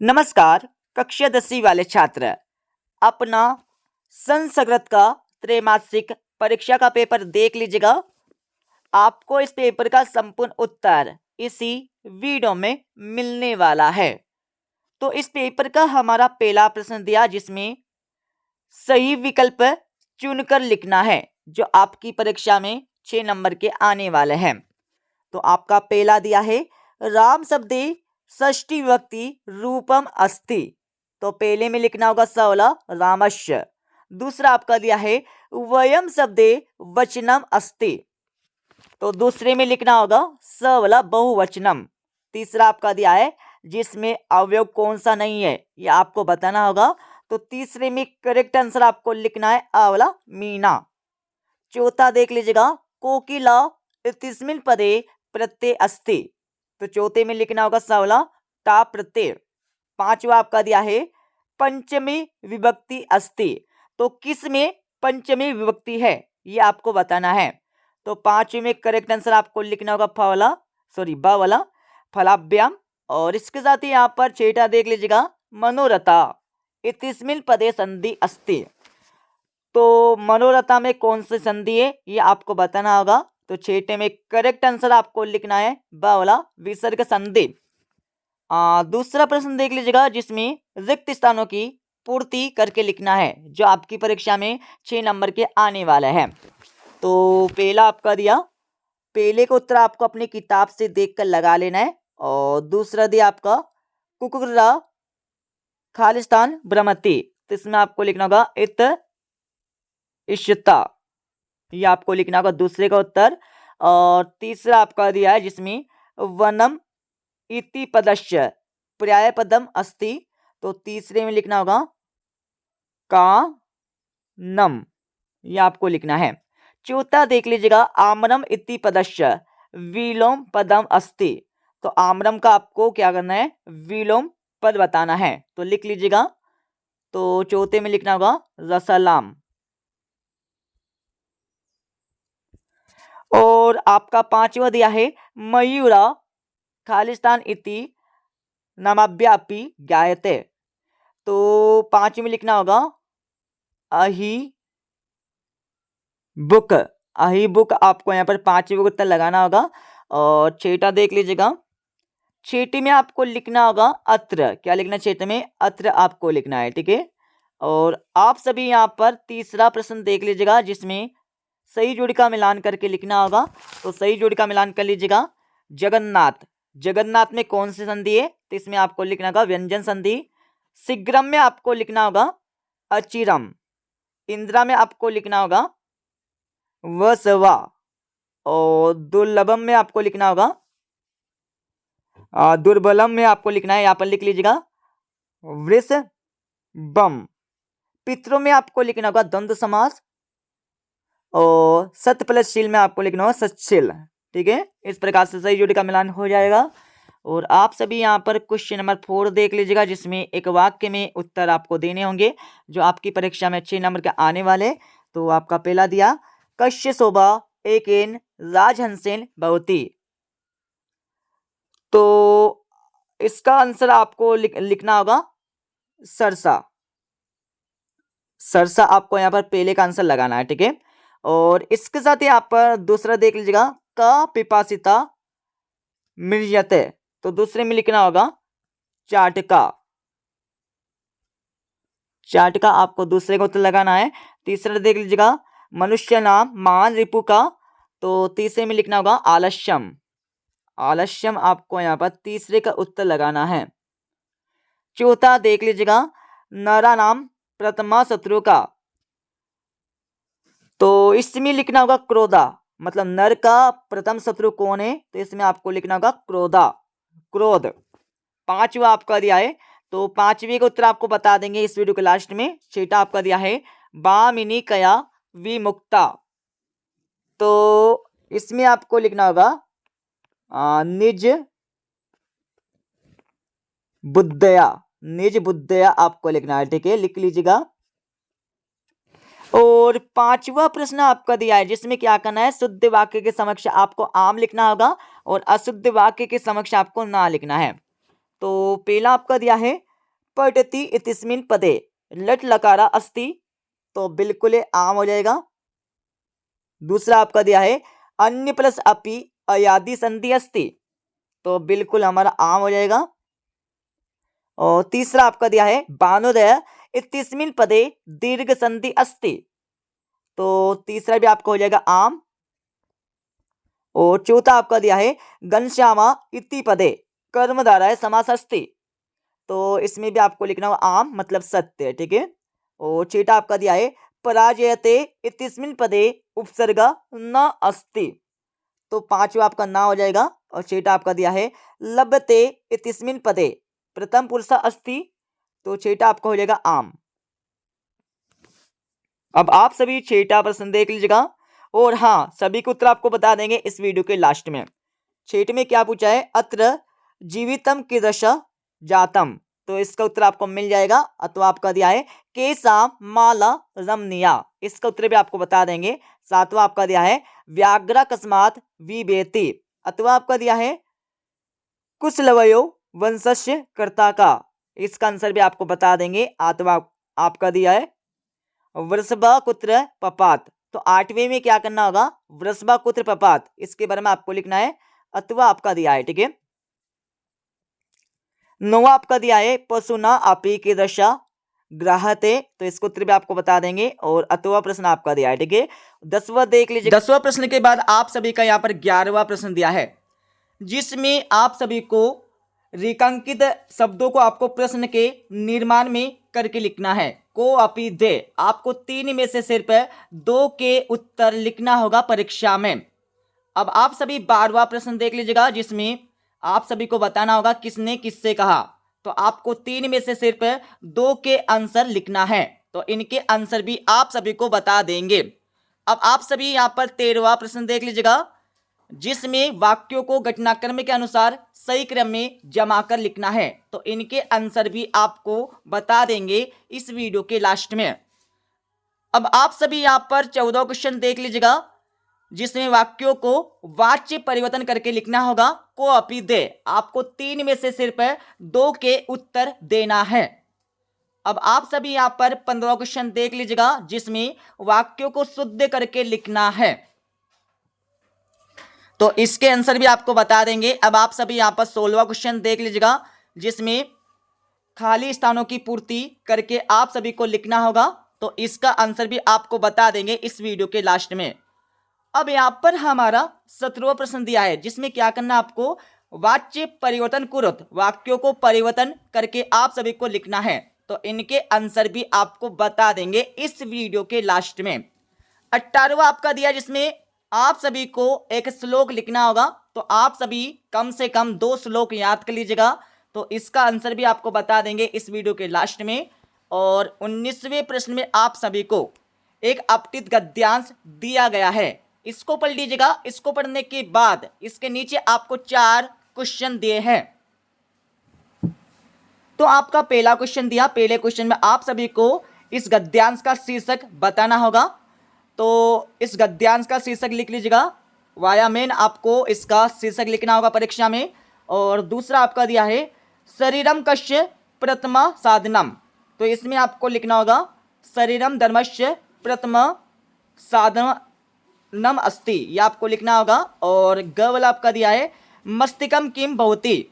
नमस्कार कक्षा 10वीं वाले छात्र, अपना संस्कृत का त्रैमासिक परीक्षा का पेपर देख लीजिएगा। आपको इस पेपर का संपूर्ण उत्तर इसी वीडियो में मिलने वाला है। तो इस पेपर का हमारा पहला प्रश्न दिया जिसमें सही विकल्प चुनकर लिखना है, जो आपकी परीक्षा में 6 नंबर के आने वाले हैं। तो आपका पहला दिया है राम शब्दे षष्ठी विभक्ति रूपम अस्ति। तो पहले में लिखना होगा स वाला रामस्य। दूसरा आपका दिया है वयम शब्दे वचनम अस्ति। तो दूसरे में लिखना होगा स वाला बहुवचनम। तीसरा आपका दिया है जिसमें अवयव कौन सा नहीं है ये आपको बताना होगा। तो तीसरे में करेक्ट आंसर आपको लिखना है अ वाला मीना। चौथा देख लीजिएगा कोकिला इतिस्मिन् पदे प्रत्यय अस्ति। तो चौथे में लिखना होगा स वाला ता प्रत्यय। पांचवा आपका दिया है पंचमी विभक्ति अस्ति। तो किस में पंचमी विभक्ति है ये आपको बताना है। तो पांचवी में करेक्ट आंसर आपको लिखना होगा ब वाला फलाभ्याम। और इसके साथ ही यहाँ पर छठा देख लीजिएगा मनोरथा इतिस्मिन् पदे संधि अस्ति। तो मनोरथा में कौन सी संधि है ये आपको बताना होगा। तो छठे में करेक्ट आंसर आपको लिखना है ब वाला विसर्ग संधि। दूसरा प्रश्न देख लीजिएगा जिसमें रिक्त स्थानों की पूर्ति करके लिखना है, जो आपकी परीक्षा में 6 नंबर के आने वाला है। तो पहला आपका दिया, पहले का उत्तर आपको अपनी किताब से देखकर लगा लेना है। और दूसरा दिया आपका कुकुरा खालिस्तान ब्रह्मति। तो इसमें आपको लिखना होगा इत इश्ता, ये आपको लिखना होगा दूसरे का उत्तर। और तीसरा आपका दिया है जिसमें वनम इति पदस्य पर्याय पदम अस्ति। तो तीसरे में लिखना होगा का नम, ये आपको लिखना है। चौथा देख लीजिएगा आम्रम इति पदस्य विलोम पदम अस्ति। तो आम्रम का आपको क्या करना है विलोम पद बताना है, तो लिख लीजिएगा। तो चौथे में लिखना होगा रसलाम। और आपका पांचवा दिया है मयूरा खालिस्तान इति नामाभ्यापि ज्ञायते। तो पांचवी में लिखना होगा अही बुक। अही बुक आपको यहाँ पर पांचवी को उत्तर लगाना होगा। और छठा देख लीजिएगा, छठी में आपको लिखना होगा अत्र। क्या लिखना है छठे में अत्र आपको लिखना है, ठीक है। और आप सभी यहाँ पर तीसरा प्रश्न देख लीजिएगा जिसमें सही जोड़ी का मिलान करके लिखना होगा। तो सही जोड़ी का मिलान कर लीजिएगा। जगन्नाथ, जगन्नाथ में कौन सी संधि है तो इसमें आपको लिखना होगा व्यंजन संधि। शीघ्रम में आपको लिखना होगा अचिरम। इंदिरा में आपको लिखना होगा वसवा। और दुर्लभम में आपको लिखना होगा दुर्बलम में आपको लिखना है, यहाँ पर लिख लीजिएगा वृषभम। पितरों में आपको लिखना होगा द्वंद्व समास। और सत प्लस शील में आपको लिखना होगा सतशील, ठीक है। इस प्रकार से सही जोड़ी का मिलान हो जाएगा। और आप सभी यहाँ पर क्वेश्चन नंबर 4 देख लीजिएगा जिसमें एक वाक्य में उत्तर आपको देने होंगे, जो आपकी परीक्षा में 6 नंबर के आने वाले। तो आपका पहला दिया कश्य शोभा एकेन राजहंसेन भवति। तो इसका आंसर आपको लिखना होगा सरसा। सरसा आपको यहाँ पर पहले का आंसर लगाना है, ठीक है। और इसके साथ ही आप पर दूसरा देख लीजिएगा का पिपासिता मृयते। तो दूसरे में लिखना होगा चाटका। चाटका आपको दूसरे का उत्तर लगाना है। तीसरा देख लीजिएगा मनुष्य नाम मान रिपु का। तो तीसरे में लिखना होगा आलस्यम। आलस्यम आपको यहाँ पर तीसरे का उत्तर लगाना है। चौथा देख लीजिएगा नरा नाम प्रथमा शत्रु का। तो इसमें लिखना होगा क्रोधा, मतलब नर का प्रथम शत्रु कौन है तो इसमें आपको लिखना होगा क्रोधा, क्रोध। पांचवा आपका दिया है, तो पांचवी का उत्तर आपको बता देंगे इस वीडियो के लास्ट में। छठा आपका दिया है बामिनी कया विमुक्ता। तो इसमें आपको लिखना होगा निज बुद्धया। निज बुद्धया आपको लिखना है, ठीक है, लिख लीजिएगा। और पांचवा प्रश्न आपका दिया है जिसमें क्या करना है शुद्ध वाक्य के समक्ष आपको आम लिखना होगा और अशुद्ध वाक्य के समक्ष आपको ना लिखना है। तो पहला आपका दिया है पठति इतिस्मिन् पदे लट लकारा अस्ति, तो बिल्कुल ये आम हो जाएगा। दूसरा आपका दिया है अन्य प्लस अपि अयादि संधि अस्ति, तो बिल्कुल हमारा आम हो जाएगा। और तीसरा आपका दिया है भानुदय इतिस्मिन् पदे दीर्घ संधि अस्ति, तो तीसरा भी आपका हो जाएगा आम। और चौथा आपका दिया है घनश्यामा इति पदे कर्मधारय समास अस्ति, तो इसमें भी आपको लिखना होगा आम, मतलब सत्य, ठीक है। और छठा आपका दिया है पराजयते इतिस्मिन् पदे उपसर्ग न अस्ति, तो पांचवा आपका ना हो जाएगा। और छठा आपका दिया है लभते इतिस्मिन् पदे प्रथम पुरुष अस्ति, तो छठा आपका हो जाएगा आम। अब आप सभी छठा प्रश्न देख लीजिएगा, और हाँ, सभी के उत्तर आपको बता देंगे इस वीडियो के लास्ट में। छठ में क्या पूछा है, अत्र जीवितम कीदृश जातम, तो इसका उत्तर आपको मिल जाएगा। अथवा आपका दिया है केसा माला रमनिया, इसका उत्तर भी आपको बता देंगे। सातवां आपका दिया है व्याघ्र कस्मात विवेति, अथवा आपका दिया है कुशलवयो वंशस्य कर्ता का, इसका आंसर भी आपको बता देंगे। अथवा आपका दिया है वृषभा कुत्र पपात, तो आठवें में क्या करना होगा, वृषभा कुत्र पपात, इसके बारे में आपको लिखना है। अथवा आपका दिया है, ठीक है। नौवा आपका दिया है पशुना अपि की दशा ग्रहते, तो इसको उत्तर भी आपको बता देंगे। और अथवा प्रश्न आपका दिया है, ठीक है। 10वां देख लीजिए। 10वां प्रश्न के बाद आप सभी का यहाँ पर 11वां प्रश्न दिया है, जिसमें आप सभी को रेखांकित शब्दों को आपको प्रश्न के निर्माण में करके लिखना है। को अपि दे, आपको 3 में से सिर्फ 2 के उत्तर लिखना होगा परीक्षा में। अब आप सभी 12वां प्रश्न देख लीजिएगा, जिसमें आप सभी को बताना होगा किसने किससे कहा, तो आपको 3 में से सिर्फ 2 के आंसर लिखना है, तो इनके आंसर भी आप सभी को बता देंगे। अब आप सभी यहाँ पर 13वां प्रश्न देख लीजिएगा, जिसमें वाक्यों को घटनाक्रम के अनुसार सही क्रम में जमा कर लिखना है, तो इनके आंसर भी आपको बता देंगे इस वीडियो के लास्ट में। अब आप सभी यहाँ पर 14 क्वेश्चन देख लीजिएगा, जिसमें वाक्यों को वाच्य परिवर्तन करके लिखना होगा। को अपि दे, आपको 3 में से सिर्फ 2 के उत्तर देना है। अब आप सभी यहाँ पर 15 क्वेश्चन देख लीजिएगा, जिसमें वाक्यों को शुद्ध करके लिखना है, तो इसके आंसर भी आपको बता देंगे। अब आप सभी यहाँ पर 16वां क्वेश्चन देख लीजिएगा, जिसमें खाली स्थानों की पूर्ति करके आप सभी को लिखना होगा, तो इसका आंसर भी आपको बता देंगे इस वीडियो के लास्ट में। अब यहाँ पर हमारा 17वां प्रश्न दिया है, जिसमें क्या करना, आपको वाच्य परिवर्तन कुरुत वाक्यों को परिवर्तन करके आप सभी को लिखना है, तो इनके आंसर भी आपको बता देंगे इस वीडियो के लास्ट में। 18वां आपका दिया, जिसमें आप सभी को एक श्लोक लिखना होगा, तो आप सभी कम से कम 2 श्लोक याद कर लीजिएगा, तो इसका आंसर भी आपको बता देंगे इस वीडियो के लास्ट में। और 19वें प्रश्न में आप सभी को एक अपठित गद्यांश दिया गया है, इसको पढ़ लीजिएगा। इसको पढ़ने के बाद इसके नीचे आपको 4 क्वेश्चन दिए हैं। तो आपका पहला क्वेश्चन दिया, पहले क्वेश्चन में आप सभी को इस गद्यांश का शीर्षक बताना होगा, तो इस गद्यांश का शीर्षक लिख लीजिएगा। वाया मेन आपको इसका शीर्षक लिखना होगा परीक्षा में। और दूसरा आपका दिया है शरीरम कस्य प्रथम साधनम, तो इसमें आपको लिखना होगा शरीरम धर्मस्य प्रथम साधनम अस्ति, ये आपको लिखना होगा। और ग वाला आपका दिया है मस्तिष्कम किम भवति,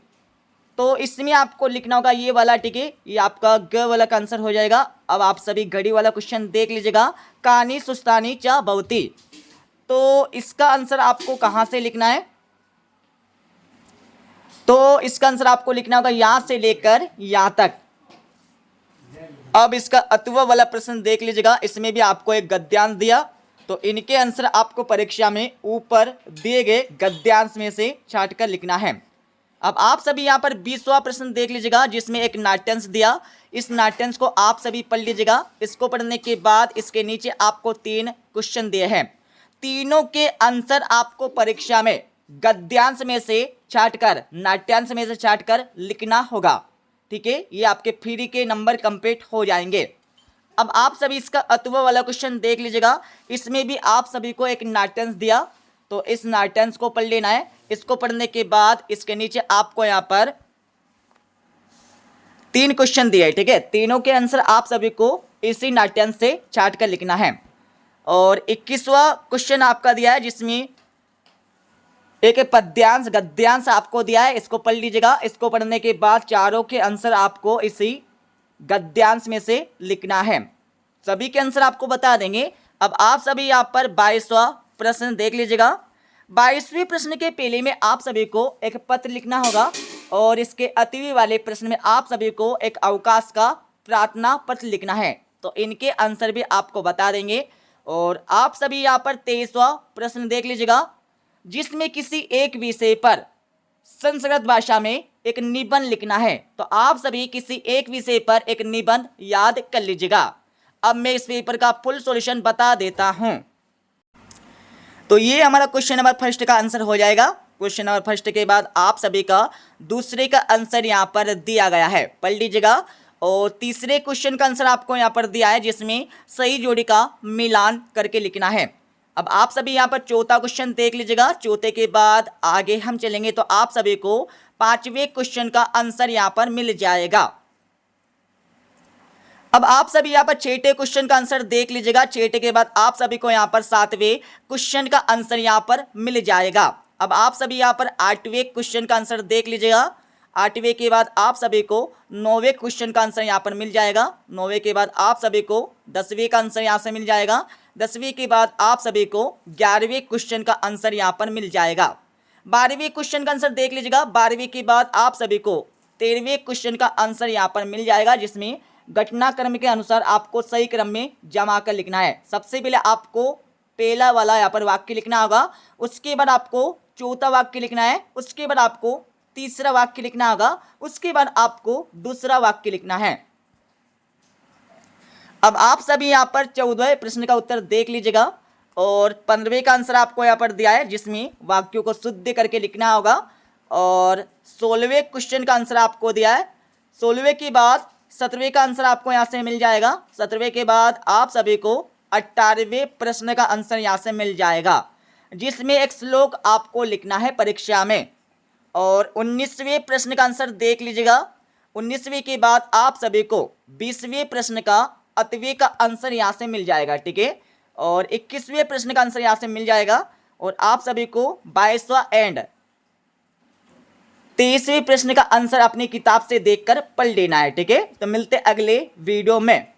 तो इसमें आपको लिखना होगा ये वाला, ठीक है, ये आपका ग वाला का आंसर हो जाएगा। अब आप सभी घड़ी वाला क्वेश्चन देख लीजिएगा, कानी सुस्तानी च भवति, तो इसका आंसर आपको कहां से लिखना है, तो इसका आंसर आपको लिखना होगा यहां से लेकर यहां तक। अब इसका अथवा वाला प्रश्न देख लीजिएगा, इसमें भी आपको एक गद्यांश दिया, तो इनके आंसर आपको परीक्षा में ऊपर दिए गए गद्यांश में से छांट कर लिखना है। अब आप सभी यहाँ पर 20वां प्रश्न देख लीजिएगा, जिसमें एक नाट्यांश दिया, इस नाट्यांश को आप सभी पढ़ लीजिएगा। इसको पढ़ने के बाद इसके नीचे आपको 3 क्वेश्चन दिए हैं, तीनों के आंसर आपको परीक्षा में गद्यांश में से छांटकर, नाट्यांश में से छांटकर लिखना होगा, ठीक है। ये आपके फ्री के नंबर कंप्लीट हो जाएंगे। अब आप सभी इसका अथवा वाला क्वेश्चन देख लीजिएगा, इसमें भी आप सभी को एक नाट्यांश दिया, तो इस नाट्यांश को पढ़ लेना है। इसको पढ़ने के बाद इसके नीचे आपको यहाँ पर 3 क्वेश्चन दिए, ठीक है। तीनों के आंसर आप सभी को इसी नाट्यांश से छाट कर लिखना है। और 21वां क्वेश्चन आपका दिया है जिसमें एक पद्यांश गद्यांश आपको दिया है, इसको पढ़ लीजिएगा। इसको पढ़ने के बाद चारों के आंसर आपको इसी गद्यांश में से लिखना है। सभी के आंसर आपको बता देंगे। अब आप सभी यहाँ पर 22वां प्रश्न देख लीजिएगा। 22वें प्रश्न के पहले में आप सभी को एक पत्र लिखना होगा और इसके अतिवी वाले प्रश्न में आप सभी को एक अवकाश का प्रार्थना पत्र लिखना है। तो इनके आंसर भी आपको बता देंगे। और आप सभी यहाँ पर 23वां प्रश्न देख लीजिएगा जिसमें किसी एक विषय पर संस्कृत भाषा में एक निबंध लिखना है। तो आप सभी किसी एक विषय पर एक निबंध याद कर लीजिएगा। अब मैं इस पेपर का फुल सॉल्यूशन बता देता हूं। तो ये हमारा क्वेश्चन नंबर फर्स्ट का आंसर हो जाएगा। क्वेश्चन नंबर फर्स्ट के बाद आप सभी का दूसरे का आंसर यहाँ पर दिया गया है, पढ़ लीजिएगा। और तीसरे क्वेश्चन का आंसर आपको यहाँ पर दिया है जिसमें सही जोड़ी का मिलान करके लिखना है। अब आप सभी यहाँ पर चौथा क्वेश्चन देख लीजिएगा। चौथे के बाद आगे हम चलेंगे तो आप सभी को 5वें क्वेश्चन का आंसर यहाँ पर मिल जाएगा। अब आप सभी यहाँ पर 6ठे क्वेश्चन का आंसर देख लीजिएगा। 6ठे के बाद आप सभी को यहाँ पर 7वें क्वेश्चन का आंसर यहाँ पर मिल जाएगा। अब आप सभी यहाँ पर 8वें क्वेश्चन का आंसर देख लीजिएगा। 8वें के बाद आप सभी को 9वें क्वेश्चन का आंसर यहाँ पर मिल जाएगा। 9वें के बाद आप सभी को 10वें का आंसर यहाँ से मिल जाएगा। 10वीं के बाद आप सभी को 11वें क्वेश्चन का आंसर यहाँ पर मिल जाएगा। 12वें क्वेश्चन का आंसर देख लीजिएगा। 12वीं के बाद आप सभी को 13वें क्वेश्चन का आंसर यहाँ पर मिल जाएगा जिसमें घटनाक्रम के अनुसार आपको सही क्रम में जमा कर लिखना है। सबसे पहले आपको पहला वाला यहाँ पर वाक्य लिखना होगा, उसके बाद आपको चौथा वाक्य लिखना है, उसके बाद आपको तीसरा वाक्य लिखना होगा, उसके बाद आपको दूसरा वाक्य लिखना है। अब आप सभी यहाँ पर 14वें प्रश्न का उत्तर देख लीजिएगा। और 15वें का आंसर आपको यहाँ पर दिया है जिसमें वाक्यों को शुद्ध करके लिखना होगा। और 16वें क्वेश्चन का आंसर आपको दिया है। 16वें के बाद 17वें का आंसर आपको यहाँ से मिल जाएगा। 17वें के बाद आप सभी को 18वें प्रश्न का आंसर यहाँ से मिल जाएगा जिसमें एक श्लोक आपको लिखना है परीक्षा में। और 19वें प्रश्न का आंसर देख लीजिएगा। 19वें के बाद आप सभी को 20वें प्रश्न का अतवें का आंसर यहाँ से मिल जाएगा, ठीक है। और 21वें प्रश्न का आंसर यहाँ से मिल जाएगा। और आप सभी को 22वां एंड 23वें प्रश्न का आंसर अपनी किताब से देखकर पढ़ लेना है, ठीक है। तो मिलते अगले वीडियो में।